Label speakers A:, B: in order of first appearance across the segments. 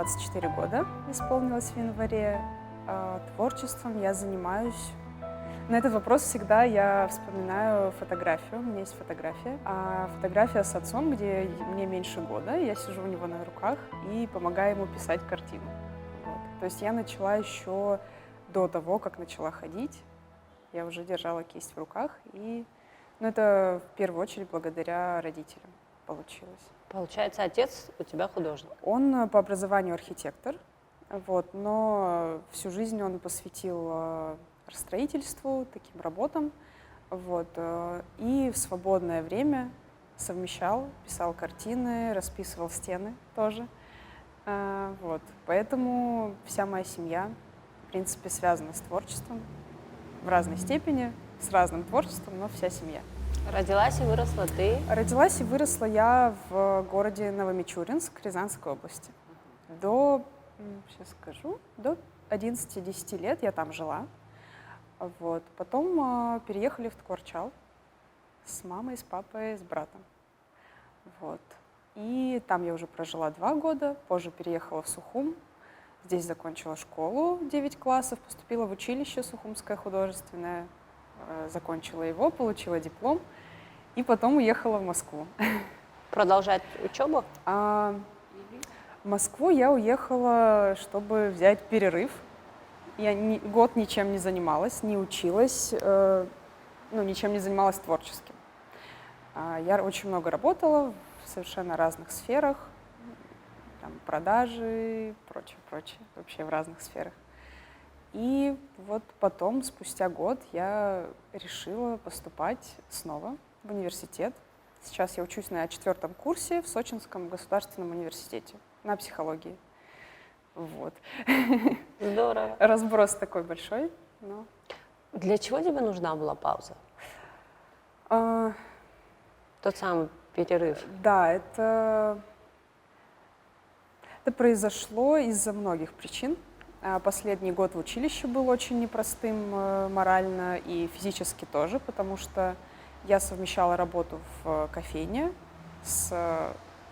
A: 24 года исполнилось в январе. Творчеством я занимаюсь. На этот вопрос всегда я вспоминаю фотографию. У меня есть фотография. Фотография с отцом, где мне меньше года. Я сижу у него на руках и помогаю ему писать картину. Вот. То есть я начала еще до того, как начала ходить. Я уже держала кисть в руках. Это в первую очередь благодаря родителям получилось.
B: Получается, отец у тебя художник?
A: Он по образованию архитектор, но всю жизнь он посвятил строительству, таким работам. И в свободное время совмещал, писал картины, расписывал стены тоже. Поэтому вся моя семья, в принципе, связана с творчеством в разной степени, с разным творчеством, но вся семья.
B: Родилась и выросла ты?
A: Родилась и выросла я в городе Новомичуринск, Рязанской области. До 11-10 лет я там жила. Потом переехали в Тхорчал с мамой, с папой, с братом. И там я уже прожила 2 года, позже переехала в Сухум. Здесь закончила школу 9 классов, поступила в училище Сухумское художественное, закончила его, получила диплом и потом уехала в Москву.
B: Продолжать учебу?
A: В Москву я уехала, чтобы взять перерыв. Я год ничем не занималась, не училась, ничем не занималась творческим. Я очень много работала в совершенно разных сферах, продажи, прочее, вообще в разных сферах. И потом, спустя год, я решила поступать снова в университет. Сейчас я учусь на 4-м курсе в Сочинском государственном университете на психологии.
B: Здорово.
A: Разброс такой большой. Но...
B: Для чего тебе нужна была пауза? Тот самый перерыв.
A: Да, это произошло из-за многих причин. Последний год в училище был очень непростым морально и физически тоже, потому что я совмещала работу в кофейне с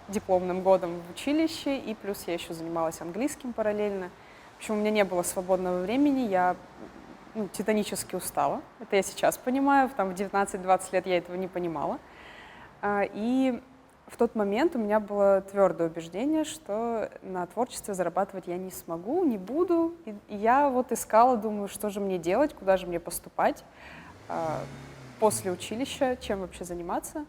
A: дипломным годом в училище, и плюс я еще занималась английским параллельно. В общем, у меня не было свободного времени, я титанически устала. Это я сейчас понимаю, в 19-20 лет я этого не понимала. И в тот момент у меня было твердое убеждение, что на творчестве зарабатывать я не смогу, не буду. И я искала, думаю, что же мне делать, куда же мне поступать после училища, чем вообще заниматься.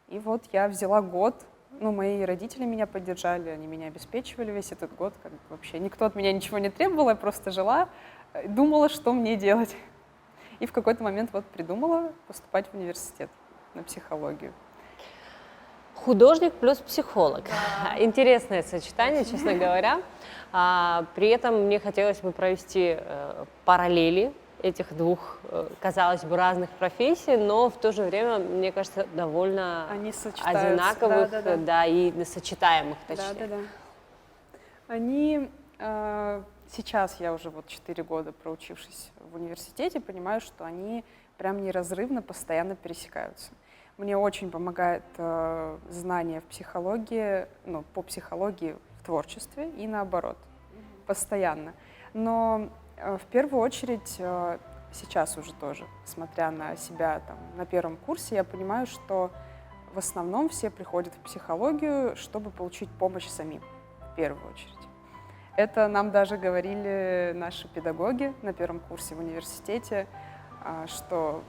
A: И я взяла год. Мои родители меня поддержали, они меня обеспечивали весь этот год. Вообще никто от меня ничего не требовал, я просто жила, думала, что мне делать. И в какой-то момент придумала поступать в университет на психологию.
B: Художник плюс психолог. Да. Интересное сочетание, честно говоря. При этом мне хотелось бы провести параллели этих двух, казалось бы, разных профессий, но в то же время, мне кажется, довольно одинаковых, и сочетаемых, точнее.
A: Да. Они сейчас, я уже 4 года проучившись в университете, понимаю, что они прям неразрывно постоянно пересекаются. Мне очень помогает знание в психологии, по психологии в творчестве и наоборот, постоянно. Но в первую очередь, сейчас уже тоже, смотря на себя на 1-м курсе, я понимаю, что в основном все приходят в психологию, чтобы получить помощь самим, в первую очередь. Это нам даже говорили наши педагоги на 1-м курсе в университете, что,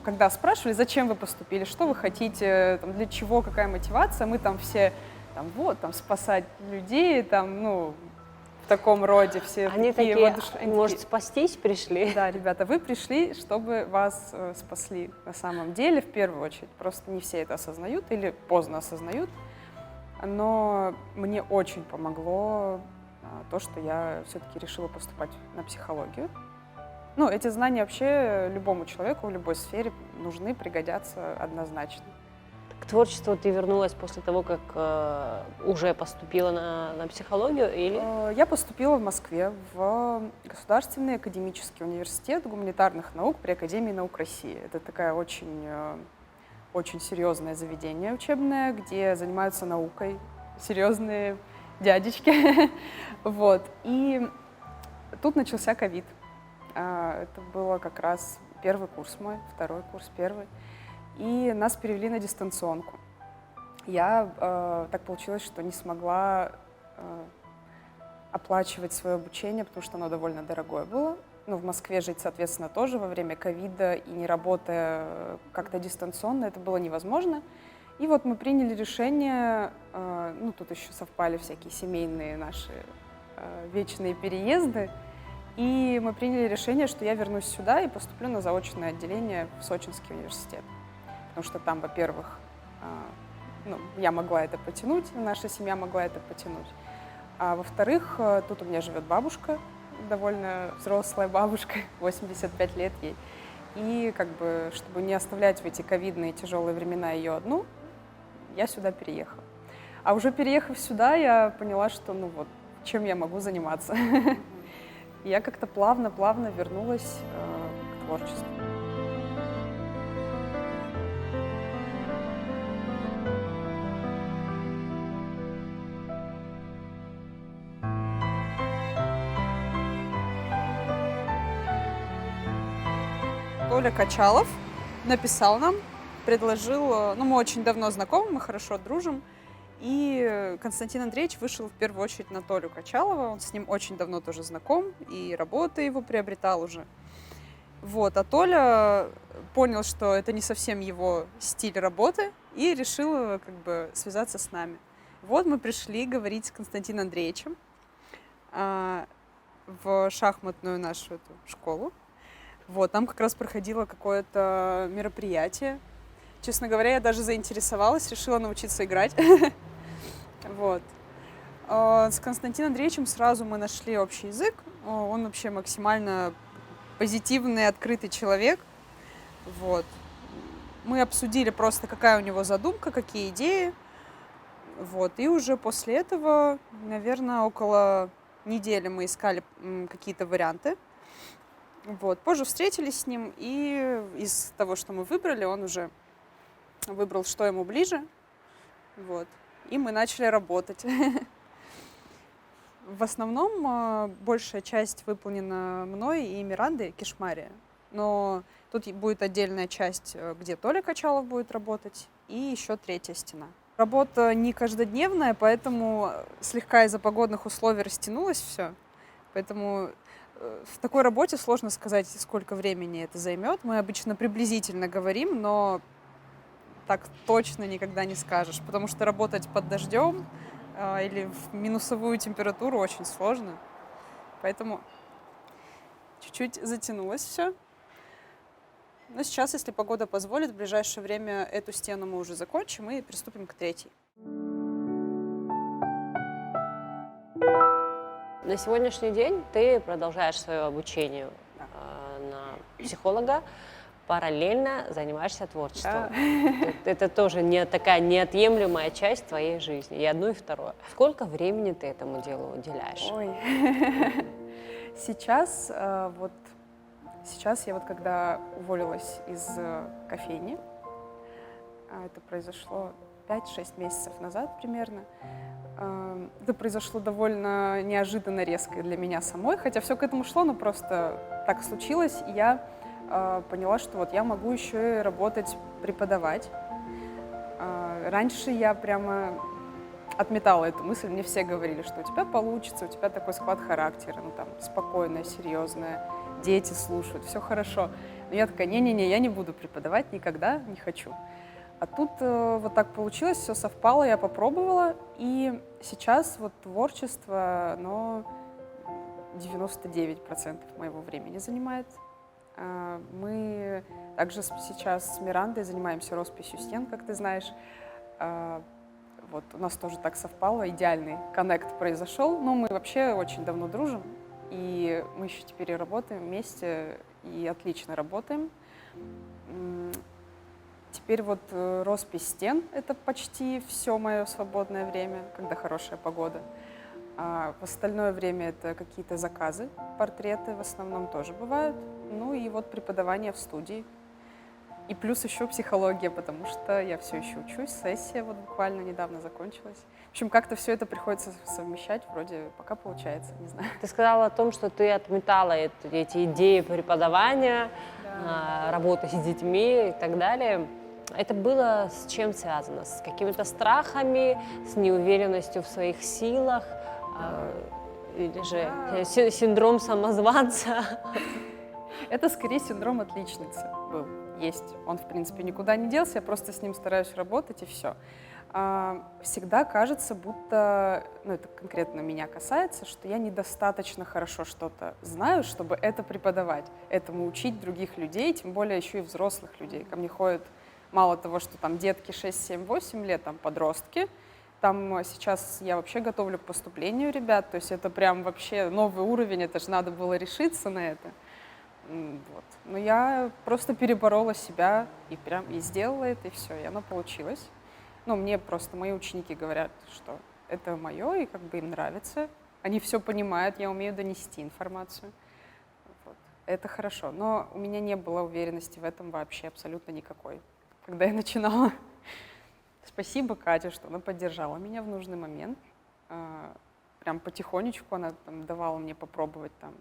A: когда спрашивали, зачем вы поступили, что вы хотите, для чего, какая мотивация, мы все, спасать людей, в таком роде все.
B: Они такие, может, спастись пришли?
A: Да, ребята, вы пришли, чтобы вас спасли на самом деле, в первую очередь. Просто не все это осознают или поздно осознают. Но мне очень помогло то, что я все-таки решила поступать на психологию. Эти знания вообще любому человеку в любой сфере нужны, пригодятся однозначно.
B: К творчеству ты вернулась после того, как уже поступила на психологию, или?
A: Я поступила в Москве в Государственный академический университет гуманитарных наук при Академии наук России. Это такая очень серьезное заведение учебное, где занимаются наукой серьезные дядечке. Вот. И тут начался ковид. Это было как раз первый курс мой, второй курс, первый. И нас перевели на дистанционку. Я так получилось, что не смогла оплачивать свое обучение, потому что оно довольно дорогое было. Ну, в Москве жить, соответственно, тоже во время ковида и не работая как-то дистанционно, это было невозможно. И вот мы приняли решение, ну, тут еще совпали всякие семейные наши вечные переезды, и мы приняли решение, что я вернусь сюда и поступлю на заочное отделение в Сочинский университет. Потому что там, во-первых, ну, я могла это потянуть, наша семья могла это потянуть. А во-вторых, тут у меня живет бабушка, довольно взрослая бабушка, 85 лет ей. И как бы, чтобы не оставлять в эти ковидные тяжелые времена ее одну, я сюда переехала. А уже переехав сюда, я поняла, что ну вот, чем я могу заниматься. И я как-то плавно вернулась к творчеству. Толя Качалов написал нам, предложил, ну, мы очень давно знакомы, мы хорошо дружим, и Константин Андреевич вышел в первую очередь на Толю Качалова, он с ним очень давно тоже знаком, и работы его приобретал уже. Вот, а Толя понял, что это не совсем его стиль работы, и решил как бы связаться с нами. Вот мы пришли говорить с Константином Андреевичем в шахматную нашу эту школу. Вот, там как раз проходило какое-то мероприятие. Честно говоря, я даже заинтересовалась, решила научиться играть. Вот. С Константином Андреевичем сразу мы нашли общий язык. Он вообще максимально позитивный, открытый человек. Вот. Мы обсудили просто, какая у него задумка, какие идеи. Вот. И уже после этого, наверное, около недели мы искали какие-то варианты. Вот. Позже встретились с ним, и из того, что мы выбрали, он уже выбрал, что ему ближе. Вот. И мы начали работать. В основном большая часть выполнена мной и Мирандой Кишмария. Но тут будет отдельная часть, где Толя Качалов будет работать, и еще третья стена. Работа не каждодневная, поэтому слегка из-за погодных условий растянулось все. Поэтому в такой работе сложно сказать, сколько времени это займет. Мы обычно приблизительно говорим, но так точно никогда не скажешь, потому что работать под дождем или в минусовую температуру очень сложно. Поэтому чуть-чуть затянулось все. Но сейчас, если погода позволит, в ближайшее время эту стену мы уже закончим и приступим к третьей.
B: На сегодняшний день ты продолжаешь свое обучение на психолога, параллельно занимаешься творчеством. Да. Это тоже не такая неотъемлемая часть твоей жизни, и одно, и второе. Сколько времени ты этому делу уделяешь?
A: Ой. Сейчас я вот когда уволилась из кофейни, это произошло 5-6 месяцев назад примерно, это произошло довольно неожиданно резко для меня самой, хотя все к этому шло, но просто так случилось, и я поняла, что вот я могу еще и работать, преподавать. Раньше я прямо отметала эту мысль, мне все говорили, что у тебя получится, у тебя такой склад характера, ну там, спокойная, серьезная, дети слушают, все хорошо. Но я такая, не-не-не, я не буду преподавать никогда, не хочу. А тут вот так получилось, все совпало, я попробовала, и сейчас вот творчество, оно 99% моего времени занимает. Мы также сейчас с Мирандой занимаемся росписью стен, как ты знаешь. Вот у нас тоже так совпало, идеальный коннект произошел. Но мы вообще очень давно дружим, и мы еще теперь и работаем вместе, и отлично работаем. Теперь вот роспись стен — это почти все мое свободное время, когда хорошая погода. А в остальное время это какие-то заказы, портреты в основном тоже бывают. Ну и вот преподавание в студии. И плюс еще психология, потому что я все еще учусь, сессия вот буквально недавно закончилась. В общем, как-то все это приходится совмещать, вроде пока получается, не знаю.
B: Ты сказала о том, что ты отметала эти идеи преподавания, работы с детьми и так далее. Это было с чем связано? С какими-то страхами, с неуверенностью в своих силах? Или же синдром самозванца?
A: Это скорее синдром отличницы был, есть. Он, в принципе, никуда не делся, я просто с ним стараюсь работать, и все. Всегда кажется, будто, ну это конкретно меня касается, что я недостаточно хорошо что-то знаю, чтобы это преподавать, этому учить других людей, тем более еще и взрослых людей. Ко мне ходят мало того, что там детки 6, 7, 8 лет, там подростки. Там сейчас я вообще готовлю к поступлению ребят, то есть это прям вообще новый уровень, это же надо было решиться на это. Вот. Но я просто переборола себя и сделала это, и все, и оно получилось. Ну, мне просто мои ученики говорят, что это мое, и как бы им нравится. Они все понимают, я умею донести информацию. Вот. Это хорошо, но у меня не было уверенности в этом вообще абсолютно никакой, когда я начинала. Спасибо Кате, что она поддержала меня в нужный момент. Прям потихонечку она там давала мне попробовать там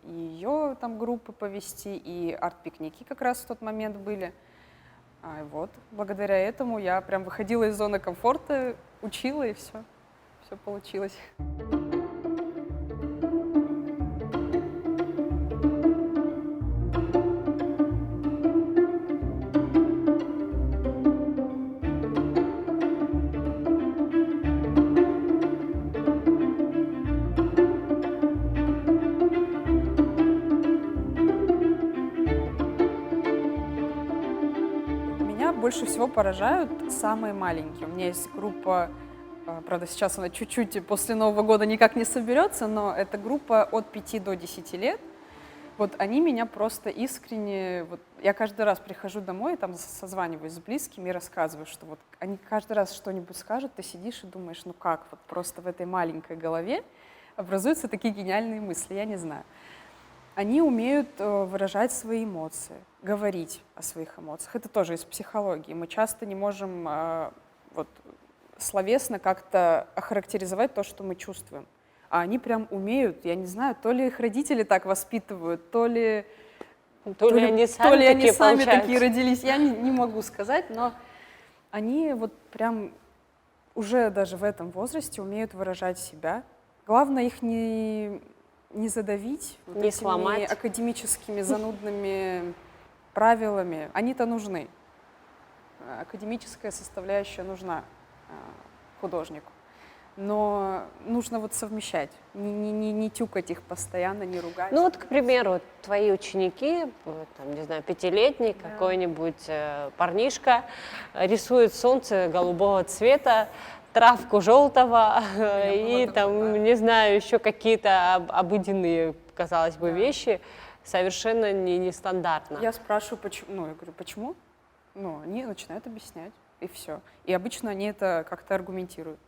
A: и ее там группы повести, и арт-пикники как раз в тот момент были. И вот, благодаря этому я прям выходила из зоны комфорта, учила, и все получилось. Больше всего поражают самые маленькие. У меня есть группа, правда, сейчас она чуть-чуть после Нового года никак не соберется, но это группа от 5 до 10 лет. Вот они меня просто искренне... Вот, я каждый раз прихожу домой, там созваниваюсь с близкими и рассказываю, что вот они каждый раз что-нибудь скажут, ты сидишь и думаешь, ну как, вот просто в этой маленькой голове образуются такие гениальные мысли, я не знаю. Они умеют выражать свои эмоции, говорить о своих эмоциях. Это тоже из психологии. Мы часто не можем вот, словесно как-то охарактеризовать то, что мы чувствуем. А они прям умеют, я не знаю, то ли их родители так воспитывают, то ли
B: они сами
A: такие родились. Я не могу сказать, но они вот прям уже даже в этом возрасте умеют выражать себя. Главное их не задавить вот
B: не
A: этими
B: сломать
A: академическими занудными правилами. Они-то нужны. Академическая составляющая нужна художнику. Но нужно вот совмещать, не тюкать их постоянно, не ругать.
B: Ну вот, к примеру, твои ученики, там, не знаю, 5-летний, да. Какой-нибудь парнишка рисует солнце голубого цвета, травку желтого и там, да. Не знаю, еще какие-то обыденные, казалось бы, да. Вещи, совершенно нестандартно.
A: Я спрашиваю, почему, ну, я говорю, почему? Ну, они начинают объяснять, и все. И обычно они это как-то аргументируют.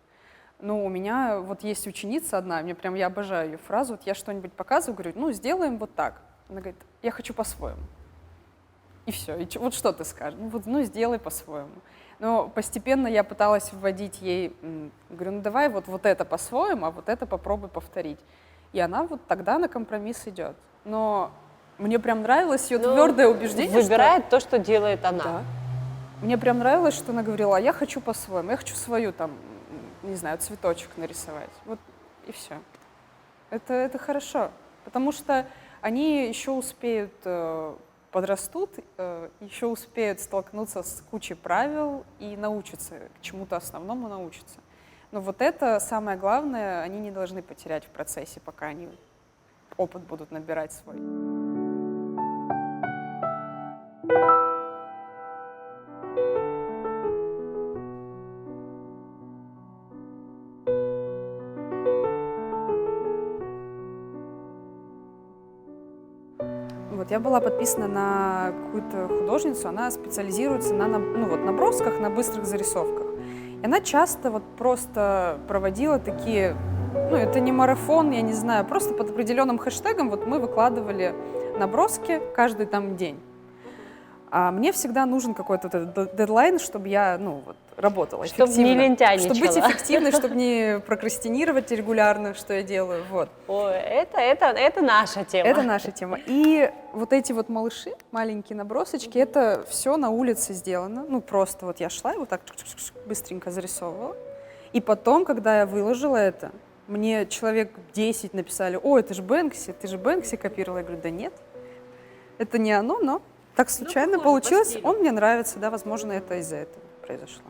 A: Ну, у меня вот есть ученица одна, я обожаю ее фразу, вот я что-нибудь показываю, говорю, ну, сделаем вот так. Она говорит, я хочу по-своему. И все, и вот что ты скажешь? Ну, сделай по-своему. Но постепенно я пыталась вводить ей, говорю, ну давай вот это по-своему, а вот это попробуй повторить. И она вот тогда на компромисс идет. Но мне прям нравилось ее твердое убеждение,
B: выбирает то, что делает она.
A: Да. Мне прям нравилось, что она говорила, а я хочу по-своему, я хочу свою там, не знаю, цветочек нарисовать. Вот и все. Это хорошо, потому что они еще успеют... подрастут, еще успеют столкнуться с кучей правил и научатся, к чему-то основному научатся. Но вот это самое главное, они не должны потерять в процессе, пока они опыт будут набирать свой. Вот, я была подписана на какую-то художницу, она специализируется на набросках, на быстрых зарисовках. И она часто вот просто проводила такие, ну это не марафон, я не знаю, просто под определенным хэштегом вот мы выкладывали наброски каждый там день. А мне всегда нужен какой-то вот этот дедлайн, чтобы я, ну, вот, работала
B: Чтоб
A: эффективно.
B: не лентяйничала.
A: Чтобы быть эффективной, чтобы не прокрастинировать регулярно, что я делаю. Вот.
B: Ой, это наша тема.
A: Это наша тема. И вот эти вот малыши, маленькие набросочки, это все на улице сделано. Ну, просто вот я шла и вот так быстренько зарисовывала. И потом, когда я выложила это, мне человек 10 написали: «О, это же Бэнкси, ты же Бэнкси копировала». Я говорю: да нет, это не оно, но так случайно
B: похоже по
A: получилось.
B: стилю.
A: Он мне нравится, да, возможно, это из-за этого произошло.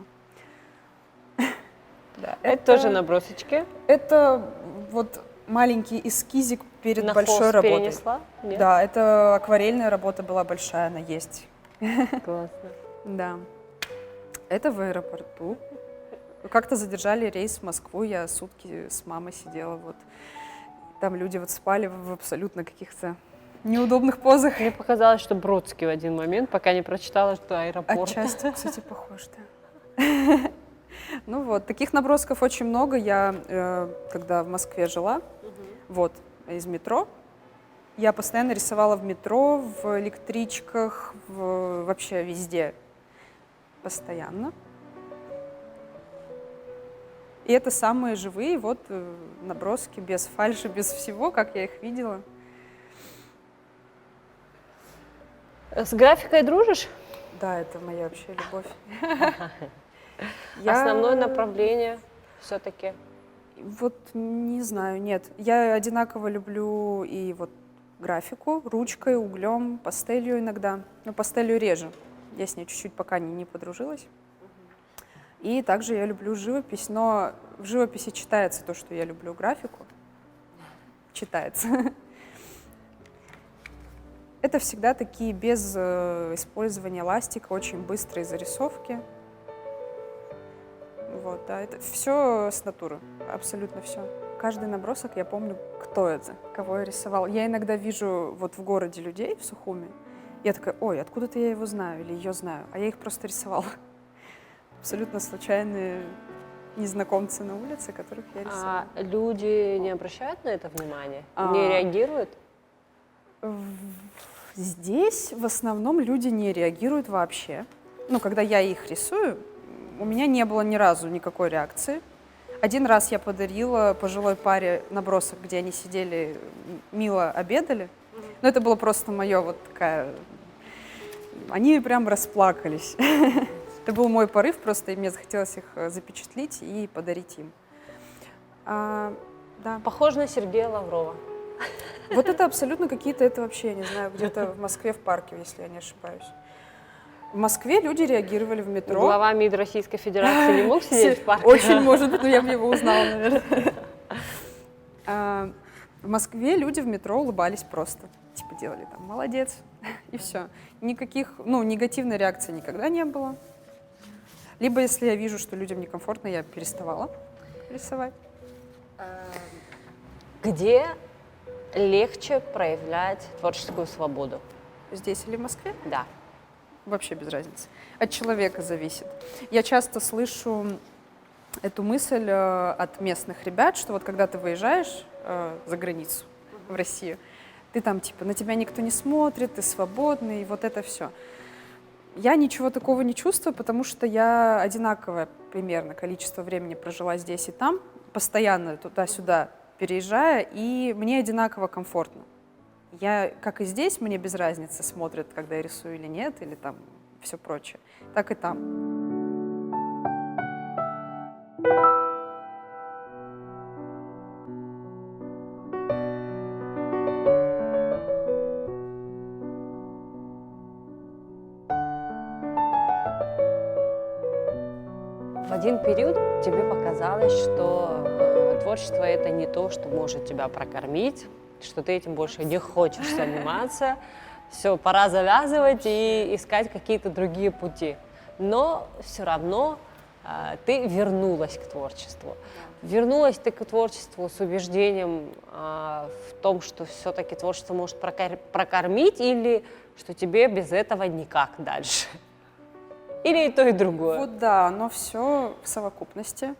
A: Да,
B: Это тоже набросочки.
A: это вот маленький эскизик перед
B: На
A: большой
B: холст
A: работой.
B: перенесла? Нет?
A: Да, это акварельная работа была большая, она есть.
B: Классно.
A: Да. Это в аэропорту. Как-то задержали рейс в Москву, я сутки с мамой сидела, вот. Там люди вот спали в абсолютно каких-то неудобных позах.
B: Мне показалось, что Бродский в один момент, пока не прочитала, что аэропорт.
A: Отчасти, кстати, похож, да. Ну вот, таких набросков очень много. Я, когда в Москве жила, вот, из метро, я постоянно рисовала в метро, в электричках, вообще везде. Постоянно. И это самые живые вот наброски, без фальши, без всего, как я их видела.
B: С графикой дружишь?
A: Да, это моя вообще любовь.
B: Основное направление все-таки.
A: Вот не знаю, нет. Я одинаково люблю и вот графику, ручкой, углем, пастелью иногда. Но пастелью реже. Я с ней чуть-чуть пока не подружилась. И также я люблю живопись, но в живописи читается то, что я люблю графику. Читается. Это всегда такие без использования ластика, очень быстрые зарисовки. Вот, да, это все с натуры, абсолютно все. Каждый набросок я помню, кто это, кого я рисовала. Я иногда вижу вот в городе людей, в Сухуми, я такая: ой, откуда-то я его знаю или ее знаю, а я их просто рисовала. Абсолютно случайные незнакомцы на улице, которых я рисовала.
B: А люди не обращают на это внимания? Не реагируют?
A: Здесь в основном люди не реагируют вообще. Ну, когда я их рисую, у меня не было ни разу никакой реакции. Один раз я подарила пожилой паре набросок, где они сидели, мило обедали. Но это было просто мое вот такая... Они прям расплакались. Это был мой порыв, просто и мне захотелось их запечатлеть и подарить им. Да.
B: Похоже на Сергея Лаврова.
A: Вот это абсолютно какие-то, это вообще, я не знаю, где-то в Москве в парке, если я не ошибаюсь. В Москве люди реагировали в метро.
B: Глава МИД Российской Федерации не мог сидеть в парке?
A: Очень может быть, но я бы его узнала, наверное. В Москве люди в метро улыбались просто. Типа делали там «молодец» и все. Никаких, негативной реакции никогда не было. Либо если я вижу, что людям некомфортно, я переставала рисовать.
B: Где легче проявлять творческую свободу?
A: Здесь или в Москве?
B: Да.
A: Вообще без разницы. От человека зависит. Я часто слышу эту мысль от местных ребят, что вот когда ты выезжаешь за границу, в Россию, ты там типа на тебя никто не смотрит, ты свободный, и вот это все. Я ничего такого не чувствую, потому что я одинаковое примерно количество времени прожила здесь и там, постоянно туда-сюда переезжая, и мне одинаково комфортно. Я, как и здесь, мне без разницы, смотрят, когда я рисую или нет, или там все прочее, так и там.
B: В один период тебе показалось, что творчество — это не то, что может тебя прокормить, что ты этим больше не хочешь заниматься, все, пора завязывать и искать какие-то другие пути. Но все равно ты вернулась к творчеству. Вернулась ты к творчеству с убеждением в том, что все-таки творчество может прокормить, или что тебе без этого никак дальше? Или и то, и другое?
A: Вот да, но все в совокупности.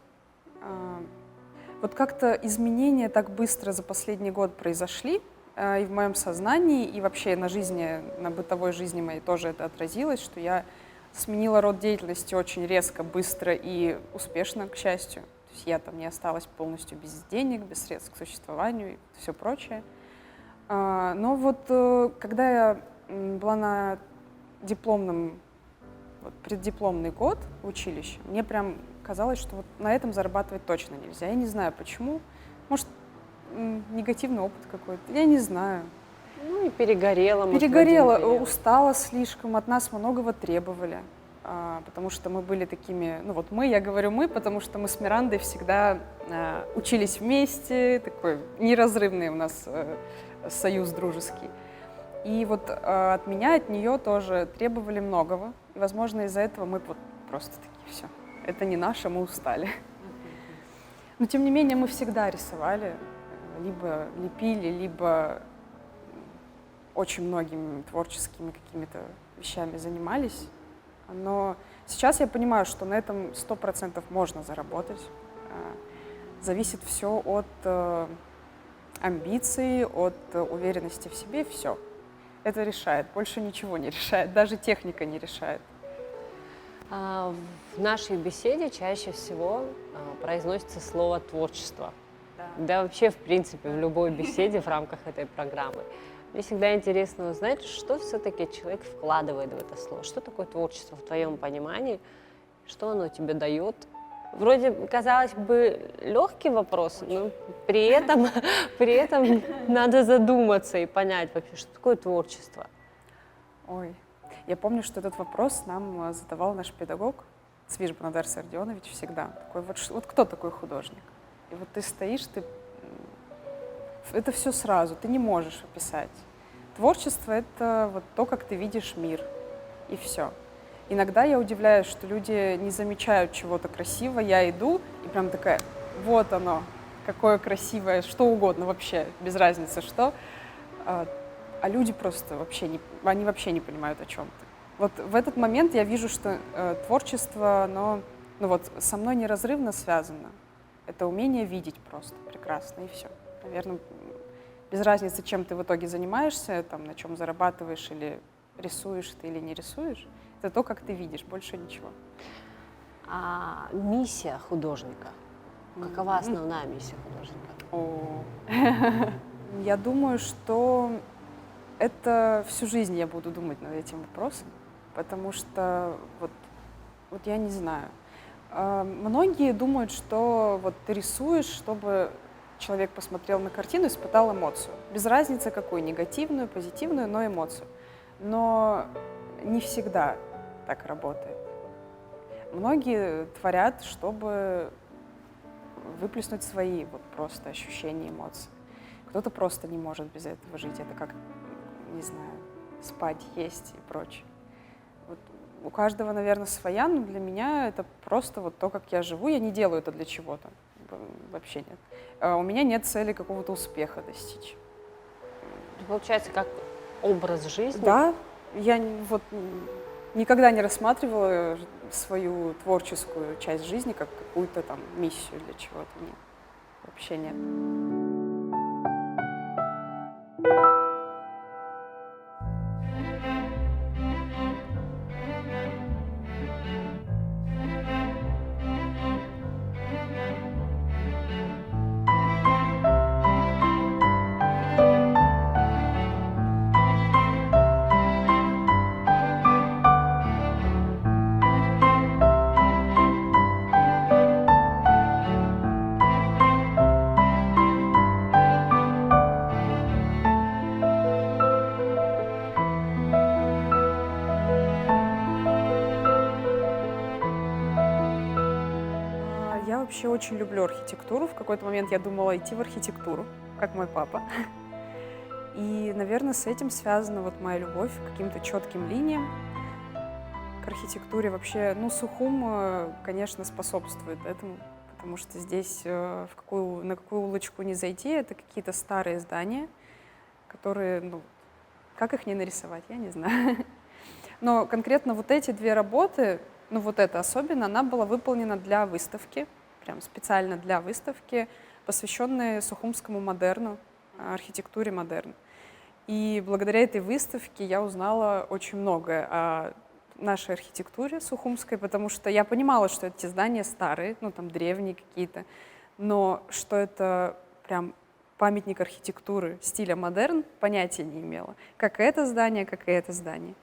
A: Вот как-то изменения так быстро за последний год произошли. и в моем сознании, и вообще на жизни, на бытовой жизни моей тоже это отразилось, что я сменила род деятельности очень резко, быстро и успешно, к счастью. То есть я там не осталась полностью без денег, без средств к существованию и все прочее. Но вот когда я была на дипломном, вот, преддипломный год в училище, мне прям казалось, что вот на этом зарабатывать точно нельзя. Я не знаю почему. Может, негативный опыт какой-то. Я не знаю.
B: Ну и перегорела. может, в
A: Перегорела,
B: один период.
A: устала слишком, от нас многого требовали. Потому что мы были такими, ну вот мы, я говорю мы, потому что мы с Мирандой всегда учились вместе, такой неразрывный у нас союз дружеский. И вот от меня, от нее тоже требовали многого. И, возможно, из-за этого мы вот просто такие, все, это не наше, мы устали. Но, тем не менее, мы всегда рисовали, либо лепили, либо очень многими творческими какими-то вещами занимались. Но сейчас я понимаю, что на этом 100% можно заработать. Зависит все от амбиций, от уверенности в себе, все. Это решает, больше ничего не решает, даже техника не решает.
B: В нашей беседе чаще всего произносится слово «творчество». Да вообще, в принципе, в любой беседе в рамках этой программы. Мне всегда интересно узнать, что все-таки человек вкладывает в это слово. Что такое творчество в твоем понимании? Что оно тебе дает? Вроде, казалось бы, легкий вопрос, но при этом надо задуматься и понять вообще, что такое творчество.
A: Ой, я помню, что этот вопрос нам задавал наш педагог Цвиж Бонадар Ардионович всегда. Такой, вот кто такой художник? И вот ты стоишь, это все сразу, ты не можешь описать. Творчество — это вот то, как ты видишь мир, и все. Иногда я удивляюсь, что люди не замечают чего-то красивого. Я иду и прям такая, вот оно, какое красивое, что угодно вообще, без разницы что. А люди просто вообще они вообще не понимают, о чем ты. Вот в этот момент я вижу, что творчество, оно вот, со мной неразрывно связано. Это умение видеть просто прекрасно, и все. Наверное, без разницы, чем ты в итоге занимаешься, там, на чем зарабатываешь, или рисуешь ты, или не рисуешь. Это то, как ты видишь, больше ничего.
B: А миссия художника? Какова основная миссия художника?
A: Я думаю, что это всю жизнь я буду думать над этим вопросом, потому что вот я не знаю. Многие думают, что вот ты рисуешь, чтобы человек посмотрел на картину и испытал эмоцию. Без разницы какую, негативную, позитивную, но эмоцию. Но не всегда так работает. Многие творят, чтобы выплеснуть свои вот просто ощущения, эмоции. Кто-то просто не может без этого жить. Это как, не знаю, спать, есть и прочее. Вот у каждого, наверное, своя, но для меня это просто вот то, как я живу. Я не делаю это для чего-то. Вообще нет. У меня нет цели какого-то успеха достичь.
B: Получается, как образ жизни?
A: Да, я вот никогда не рассматривала свою творческую часть жизни как какую-то там миссию для чего-то. Нет, вообще нет. Я вообще очень люблю архитектуру. В какой-то момент я думала идти в архитектуру, как мой папа. И, наверное, с этим связана вот моя любовь к каким-то четким линиям, к архитектуре. Вообще, Сухум, конечно, способствует этому, потому что здесь на какую улочку не зайти, это какие-то старые здания, которые, как их не нарисовать, я не знаю. Но конкретно вот эти две работы, вот эта особенно, она была выполнена для выставки, прям специально для выставки, посвященной сухумскому модерну, архитектуре модерн. И благодаря этой выставке я узнала очень многое о нашей архитектуре сухумской, потому что я понимала, что эти здания старые, ну там древние какие-то, но что это прям памятник архитектуры стиля модерн, понятия не имела. Как и это здание, как и это здание.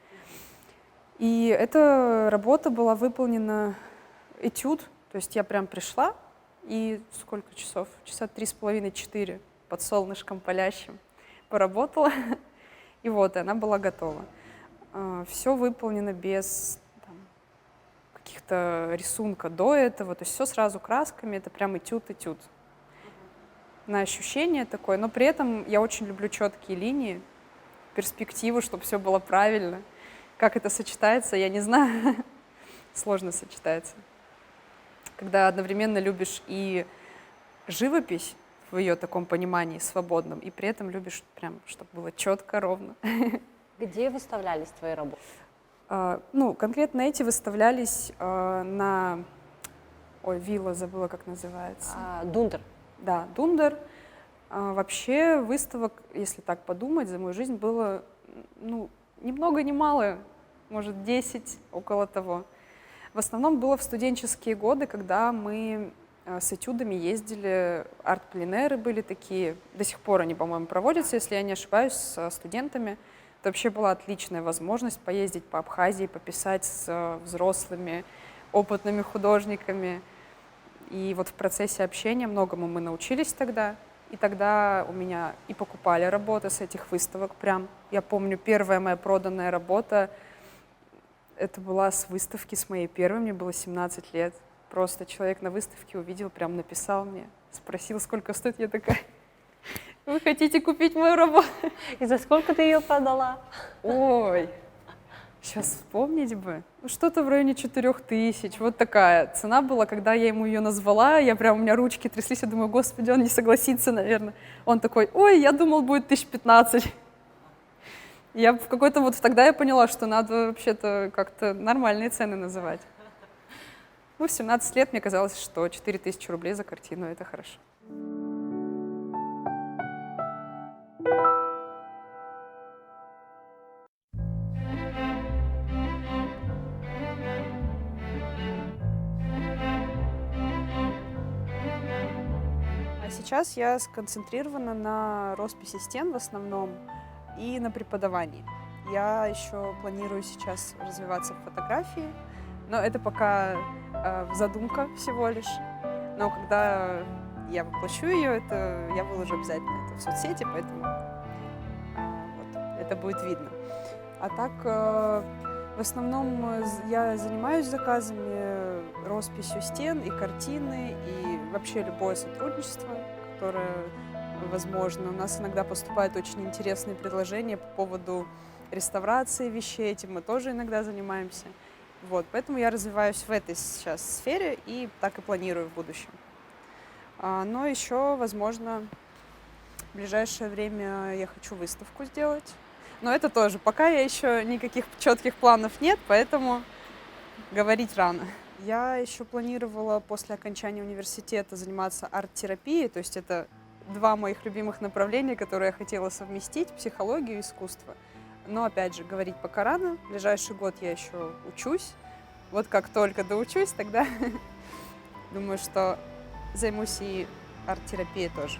A: И эта работа была выполнена этюд, то есть я прям пришла, и сколько часов? Часа 3,5-4 под солнышком палящим поработала, и вот, и она была готова. Все выполнено без там, каких-то рисунка до этого, то есть все сразу красками, это прям этюд-этюд. На ощущение такое, но при этом я очень люблю четкие линии, перспективу, чтобы все было правильно. Как это сочетается, я не знаю, сложно сочетается. Когда одновременно любишь и живопись в ее таком понимании свободном, и при этом любишь прям, чтобы было четко, ровно.
B: Где выставлялись твои работы?
A: Ну, конкретно эти выставлялись на... Ой, вилла, забыла, как называется.
B: Дундер.
A: Да, Дундер. Вообще выставок, если так подумать, за мою жизнь было, ну, ни много ни мало, может, 10, около того. В основном было в студенческие годы, когда мы с этюдами ездили, арт-пленеры были такие, до сих пор они, по-моему, проводятся, если я не ошибаюсь, со студентами. Это вообще была отличная возможность поездить по Абхазии, пописать с взрослыми, опытными художниками. И вот в процессе общения многому мы научились тогда. И тогда у меня и покупали работы с этих выставок прям. Я помню, первая моя проданная работа, это была с выставки, с моей первой, мне было 17 лет. Просто человек на выставке увидел, прям написал мне, спросил, сколько стоит. Я такая, вы хотите купить мою работу?
B: И за сколько ты ее продала?
A: Ой, сейчас вспомнить бы. Ну, что-то в районе 4000, вот такая цена была, когда я ему ее назвала, я прям, у меня ручки тряслись, я думаю, господи, он не согласится, наверное. Он такой, ой, я думал, будет 1015. Я в какой-то вот тогда я поняла, что надо вообще-то как-то нормальные цены называть. Ну, в 17 лет мне казалось, что 4000 рублей за картину — это хорошо. А сейчас я сконцентрирована на росписи стен в основном и на преподавании. Я еще планирую сейчас развиваться в фотографии, но это пока задумка всего лишь. Но когда я воплощу ее, это я выложу обязательно это в соцсети, поэтому вот, это будет видно. А так, в основном я занимаюсь заказами, росписью стен и картины, и вообще любое сотрудничество, которое возможно. У нас иногда поступают очень интересные предложения по поводу реставрации вещей, этим мы тоже иногда занимаемся. Вот, поэтому я развиваюсь в этой сейчас сфере и так и планирую в будущем. Но еще, возможно, в ближайшее время я хочу выставку сделать. Но это тоже, пока я еще никаких четких планов нет, поэтому говорить рано. Я еще планировала после окончания университета заниматься арт-терапией, то есть это два моих любимых направления, которые я хотела совместить, психологию и искусство. Но, опять же, говорить пока рано. В ближайший год я еще учусь. Вот как только доучусь, тогда думаю, что займусь и арт-терапией тоже.